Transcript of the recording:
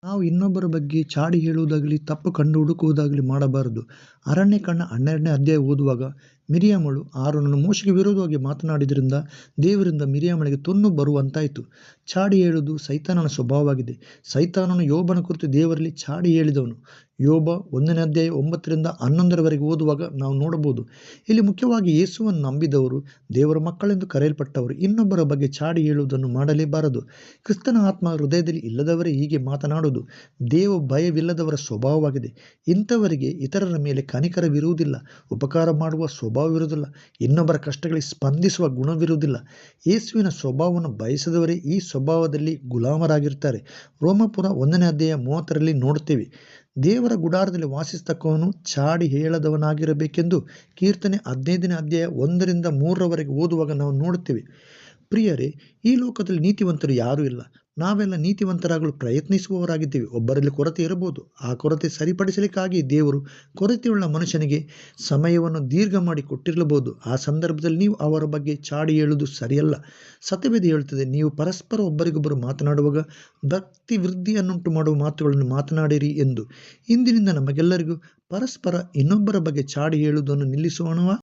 ನಾವು ಇನ್ನೊಬ್ಬರ ಬಗ್ಗೆ ಚಾಡಿ ಹೇಳುವುದಾಗಲಿ, ತಪ್ಪು ಕಂಡು ಹುಡುಕುವುದಾಗಲಿ ಮಾಡಬಾರದು. ಅರಣ್ಯಕಾಂಡ 12ನೇ ಅಧ್ಯಾಯ ಓದುವಾಗ, ಮಿರಿಯಾಮಳು ಆರೋನನು ಮೋಶೆಗೆ ವಿರೋಧವಾಗಿ ಮಾತನಾಡಿದ್ದರಿಂದ ದೇವರಿಂದ ಮಿರಿಯಾಮಳಿಗೆ ತೊನ್ನು ಬರುವಂತಾಯಿತು. ಚಾಡಿ ಹೇಳುವುದು ಸೈತಾನನ ಸ್ವಭಾವವಾಗಿದೆ. ಸೈತಾನನು ಯೋಬನ ಕುರಿತು ದೇವರಲ್ಲಿ ಚಾಡಿ ಹೇಳಿದವನು. ಯೋಬ 1ನೇ ಅಧ್ಯಾಯ 9ರಿಂದ 11ರವರೆಗೆ ಓದುವಾಗ ನಾವು ನೋಡಬಹುದು. ಇಲ್ಲಿ ಮುಖ್ಯವಾಗಿ ಯೇಸುವನ್ನು ನಂಬಿದವರು, ದೇವರ ಮಕ್ಕಳೆಂದು ಕರೆಯಲ್ಪಟ್ಟವರು ಇನ್ನೊಬ್ಬರ ಬಗ್ಗೆ ಚಾಡಿ ಹೇಳುವುದನ್ನು ಮಾಡಲೇಬಾರದು. ಕ್ರಿಸ್ತನ ಆತ್ಮ ಹೃದಯದಲ್ಲಿ ಇಲ್ಲದವರೇ ಹೀಗೆ ಮಾತನಾಡುವುದು ದೇವ ಭಯವಿಲ್ಲದವರ ಸ್ವಭಾವವಾಗಿದೆ. ಇಂಥವರಿಗೆ ಇತರರ ಮೇಲೆ ಕನಿಕರವಿರುವುದಿಲ್ಲ, ಉಪಕಾರ ಮಾಡುವ ಸ್ವಭಾವವಿರುವುದಿಲ್ಲ, ಇನ್ನೊಬ್ಬರ ಕಷ್ಟಗಳಿಗೆ ಸ್ಪಂದಿಸುವ ಗುಣವಿರುವುದಿಲ್ಲ. ಯೇಸುವಿನ ಸ್ವಭಾವವನ್ನು ಬಯಸದವರೇ ಈ ಸ್ವಭಾವದಲ್ಲಿ ಗುಲಾಮರಾಗಿರ್ತಾರೆ. ರೋಮಾಪುರ 1ನೇ ಅಧ್ಯಾಯ 30ರಲ್ಲಿ ನೋಡುತ್ತೇವೆ. ದೇವರ ಗುಡಾರದಲ್ಲಿ ವಾಸಿಸತಕ್ಕವನು ಚಾಡಿ ಹೇಳದವನಾಗಿರಬೇಕೆಂದು ಕೀರ್ತನೆ 15ನೇ ಅಧ್ಯಾಯ 1ರಿಂದ 3ರವರೆಗೆ ಓದುವಾಗ ನಾವು ನೋಡುತ್ತೇವೆ. ಪ್ರಿಯರೇ, ಈ ಲೋಕದಲ್ಲಿ ನೀತಿವಂತರು ಯಾರೂ ಇಲ್ಲ. ನಾವೆಲ್ಲ ನೀತಿವಂತರಾಗಲು ಪ್ರಯತ್ನಿಸುವವರಾಗಿದ್ದೇವೆ. ಒಬ್ಬರಲ್ಲಿ ಕೊರತೆ ಇರಬಹುದು. ಆ ಕೊರತೆ ಸರಿಪಡಿಸಲಿಕ್ಕಾಗಿ ದೇವರು ಕೊರತೆಯುಳ್ಳ ಮನುಷ್ಯನಿಗೆ ಸಮಯವನ್ನು ದೀರ್ಘ ಮಾಡಿ ಕೊಟ್ಟಿರಬಹುದು. ಆ ಸಂದರ್ಭದಲ್ಲಿ ನೀವು ಅವರ ಬಗ್ಗೆ ಚಾಡಿ ಹೇಳುವುದು ಸರಿಯಲ್ಲ. ಸತ್ಯವೇದ ಹೇಳುತ್ತದೆ, ನೀವು ಪರಸ್ಪರ ಒಬ್ಬರಿಗೊಬ್ಬರು ಮಾತನಾಡುವಾಗ ಭಕ್ತಿ ವೃದ್ಧಿಯನ್ನುಂಟು ಮಾಡುವ ಮಾತುಗಳನ್ನು ಮಾತನಾಡಿರಿ ಎಂದು. ಇಂದಿನಿಂದ ನಮಗೆಲ್ಲರಿಗೂ ಪರಸ್ಪರ ಇನ್ನೊಬ್ಬರ ಬಗ್ಗೆ ಚಾಡಿ ಹೇಳುವುದನ್ನು ನಿಲ್ಲಿಸೋಣವಾ?